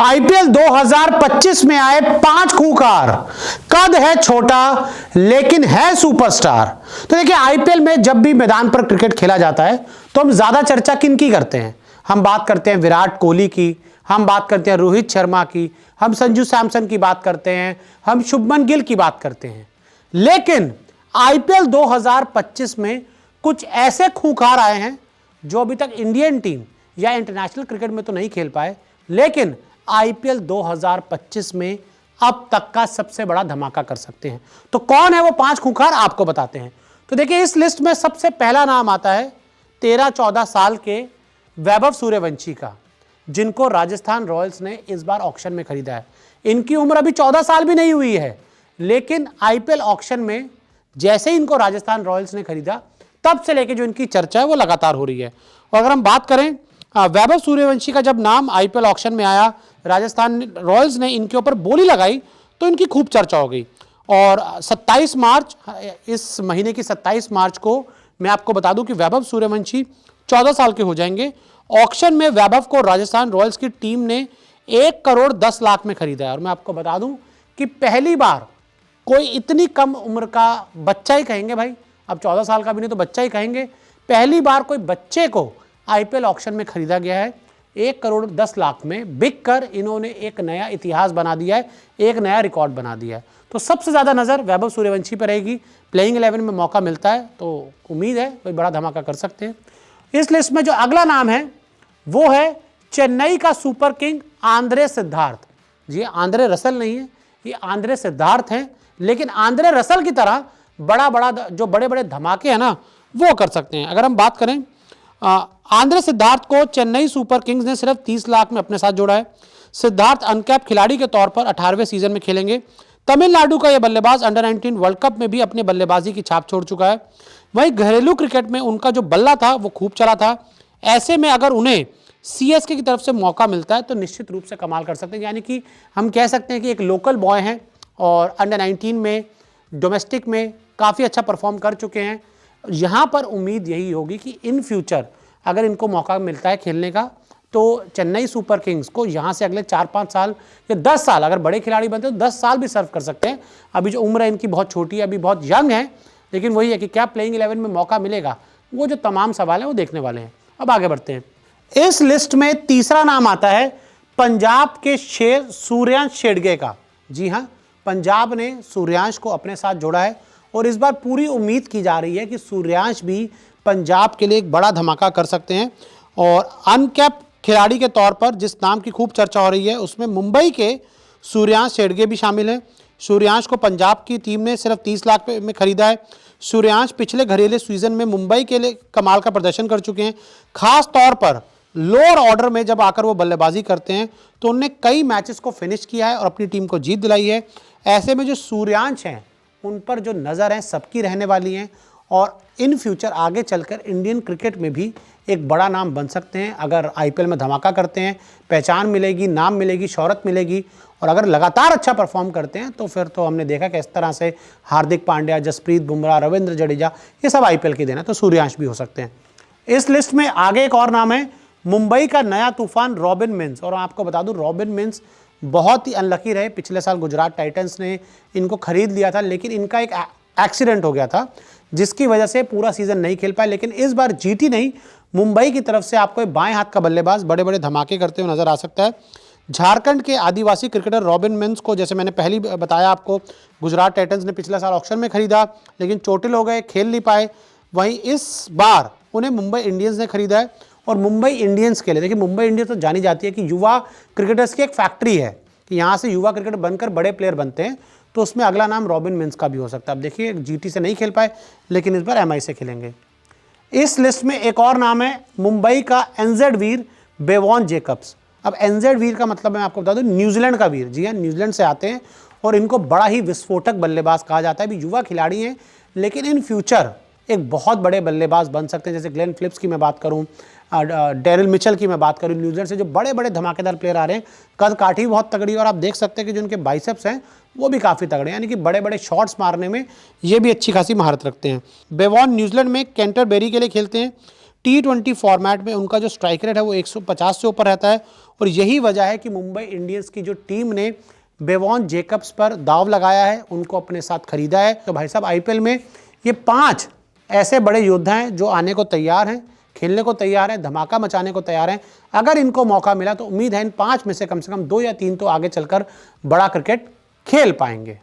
IPL 2025 में आए 5 खूंखार। कद है छोटा लेकिन है सुपरस्टार। तो देखिए, आईपीएल में जब भी मैदान पर क्रिकेट खेला जाता है तो हम ज्यादा चर्चा किन की करते हैं? हम बात करते हैं विराट कोहली की, हम बात करते हैं रोहित शर्मा की, हम संजू सैमसन की बात करते हैं, हम शुभमन गिल की बात करते हैं। लेकिन आईपीएल 2025 में कुछ ऐसे खूंखार आए हैं जो अभी तक इंडियन टीम या इंटरनेशनल क्रिकेट में तो नहीं खेल पाए, लेकिन आईपीएल 2025 में अब तक का सबसे बड़ा धमाका कर सकते हैं। तो कौन है वो 5 खूंखार, आपको बताते हैं। तो देखिए, इस लिस्ट में सबसे पहला नाम आता है 13-14 साल के वैभव सूर्यवंशी का, जिनको राजस्थान रॉयल्स ने इस बार ऑक्शन में खरीदा है। इनकी उम्र अभी 14 साल भी नहीं हुई है, लेकिन आईपीएल ऑक्शन में जैसे ही इनको राजस्थान रॉयल्स ने खरीदा, तब से लेकर जो इनकी चर्चा है वो लगातार हो रही है। और अगर हम बात करें वैभव सूर्यवंशी का, जब नाम आईपीएल ऑक्शन में आया, राजस्थान रॉयल्स ने इनके ऊपर बोली लगाई तो इनकी खूब चर्चा हो गई। और 27 मार्च, इस महीने की 27 मार्च को मैं आपको बता दूं कि वैभव सूर्यवंशी 14 साल के हो जाएंगे। ऑक्शन में वैभव को राजस्थान रॉयल्स की टीम ने 1 करोड़ 10 लाख में खरीदा है। और मैं आपको बता दूं कि पहली बार कोई इतनी कम उम्र का बच्चा ही कहेंगे भाई, अब 14 साल का भी नहीं तो बच्चा ही कहेंगे, पहली बार कोई बच्चे को आईपीएल ऑक्शन में खरीदा गया है 1 करोड़ 10 लाख में। बिक कर इन्होंने एक नया इतिहास बना दिया है, एक नया रिकॉर्ड बना दिया है। तो सबसे ज़्यादा नज़र वैभव सूर्यवंशी पर रहेगी। प्लेइंग 11 में मौका मिलता है तो उम्मीद है कोई बड़ा धमाका कर सकते हैं। इस लिस्ट में जो अगला नाम है वो है चेन्नई का सुपर किंग आंद्रे सिद्धार्थ। जी, आंद्रे रसल नहीं है, ये आंद्रे सिद्धार्थ हैं। लेकिन आंद्रे रसल की तरह जो बड़े बड़े धमाके हैं ना, वो कर सकते हैं। अगर हम बात करें, आंद्रे सिद्धार्थ को चेन्नई सुपर किंग्स ने सिर्फ 30 लाख में अपने साथ जोड़ा है। सिद्धार्थ अनकैप खिलाड़ी के तौर पर 18वें सीजन में खेलेंगे। तमिलनाडु का यह बल्लेबाज अंडर 19 वर्ल्ड कप में भी अपने बल्लेबाजी की छाप छोड़ चुका है। वहीं घरेलू क्रिकेट में उनका जो बल्ला था वो खूब चला था। ऐसे में अगर उन्हें सीएसके की तरफ से मौका मिलता है तो निश्चित रूप से कमाल कर सकते हैं। यानी कि हम कह सकते हैं कि एक लोकल बॉय हैं और अंडर 19 में, डोमेस्टिक में काफ़ी अच्छा परफॉर्म कर चुके हैं। यहाँ पर उम्मीद यही होगी कि इन फ्यूचर अगर इनको मौका मिलता है खेलने का तो चेन्नई सुपर किंग्स को यहाँ से अगले 4-5 साल या 10 साल, अगर बड़े खिलाड़ी बनते हैं तो 10 साल भी सर्व कर सकते हैं। अभी जो उम्र है इनकी बहुत छोटी है, अभी बहुत यंग है, लेकिन वही है कि क्या प्लेइंग 11 में मौका मिलेगा, वो जो तमाम सवाल हैं वो देखने वाले हैं। अब आगे बढ़ते हैं। इस लिस्ट में तीसरा नाम आता है पंजाब के शेर सूर्यांश शेडगे का। जी हाँ, पंजाब ने सूर्यांश को अपने साथ जोड़ा है और इस बार पूरी उम्मीद की जा रही है कि सूर्यांश भी पंजाब के लिए एक बड़ा धमाका कर सकते हैं। और अनकैप खिलाड़ी के तौर पर जिस नाम की खूब चर्चा हो रही है उसमें मुंबई के सूर्यांश शेडगे भी शामिल हैं। सूर्यांश को पंजाब की टीम ने सिर्फ 30 लाख में खरीदा है। सूर्यांश पिछले घरेलू सीजन में मुंबई के लिए कमाल का प्रदर्शन कर चुके हैं। खास तौर पर लोअर ऑर्डर में जब आकर वो बल्लेबाजी करते हैं तो उन्होंने कई मैचेस को फिनिश किया है और अपनी टीम को जीत दिलाई है। ऐसे में जो सूर्यांश हैं उन पर जो नज़र है सबकी रहने वाली हैं और इन फ्यूचर आगे चलकर इंडियन क्रिकेट में भी एक बड़ा नाम बन सकते हैं। अगर आईपीएल में धमाका करते हैं, पहचान मिलेगी, नाम मिलेगी, शोहरत मिलेगी, और अगर लगातार अच्छा परफॉर्म करते हैं तो फिर तो हमने देखा कि इस तरह से हार्दिक पांड्या, जसप्रीत बुमराह, रविंद्र जडेजा, ये सब आईपीएल की देन है, तो सूर्यांश भी हो सकते हैं। इस लिस्ट में आगे एक और नाम है मुंबई का नया तूफान रॉबिन मिन्स। और आपको बता दूं, रॉबिन मिन्स बहुत ही अनलकी रहे। पिछले साल गुजरात टाइटंस ने इनको खरीद लिया था, लेकिन इनका एक एक्सीडेंट हो गया था जिसकी वजह से पूरा सीजन नहीं खेल पाए। लेकिन इस बार जीटी नहीं, मुंबई की तरफ से आपको बाएं हाथ का बल्लेबाज बड़े बड़े धमाके करते हुए नजर आ सकता है। झारखंड के आदिवासी क्रिकेटर रॉबिन मिन्स को, जैसे मैंने पहले बताया आपको, गुजरात टाइटंस ने पिछला साल ऑक्शन में खरीदा लेकिन चोटिल हो गए, खेल नहीं पाए। वहीं इस बार उन्हें मुंबई इंडियंस ने खरीदा है। और मुंबई इंडियंस के लिए, देखिए, मुंबई इंडियंस तो जानी जाती है कि युवा क्रिकेटर्स की एक फैक्ट्री है, कि यहाँ से युवा क्रिकेटर बनकर बड़े प्लेयर बनते हैं। तो उसमें अगला नाम रॉबिन मिन्स का भी हो सकता है। अब देखिए, जीटी से नहीं खेल पाए लेकिन इस बार एमआई से खेलेंगे। इस लिस्ट में एक और नाम है मुंबई का एनजेड वीर बेवॉन जेकब्स। अब एनजेड वीर का मतलब मैं आपको बता दूं, न्यूजीलैंड का वीर। जी हाँ, न्यूजीलैंड से आते हैं और इनको बड़ा ही विस्फोटक बल्लेबाज कहा जाता है। अभी युवा खिलाड़ी हैं लेकिन इन फ्यूचर एक बहुत बड़े बल्लेबाज बन सकते हैं। जैसे ग्लेन फिलिप्स की मैं बात करूं, डेरिल मिचेल की मैं बात करूं, न्यूजीलैंड से जो बड़े बड़े धमाकेदार प्लेयर आ रहे हैं। कद काठी बहुत तगड़ी, और आप देख सकते हैं कि जो उनके बाइसेप्स हैं वो भी काफ़ी तगड़े हैं, यानी कि बड़े बड़े शॉट्स मारने में ये भी अच्छी खासी महारत रखते हैं। बेवॉन न्यूजीलैंड में कैंटरबरी के लिए खेलते हैं। T20 फॉर्मेट में उनका जो स्ट्राइक रेट है वो 150 से ऊपर रहता है और यही वजह है कि मुंबई इंडियंस की जो टीम ने बेवॉन जेकब्स पर दाव लगाया है, उनको अपने साथ खरीदा है। तो भाई साहब आईपीएल में ये 5 ऐसे बड़े योद्धा हैं जो आने को तैयार हैं, खेलने को तैयार हैं, धमाका मचाने को तैयार हैं। अगर इनको मौका मिला तो उम्मीद है इन 5 में से कम 2 या 3 तो आगे चलकर बड़ा क्रिकेट खेल पाएंगे।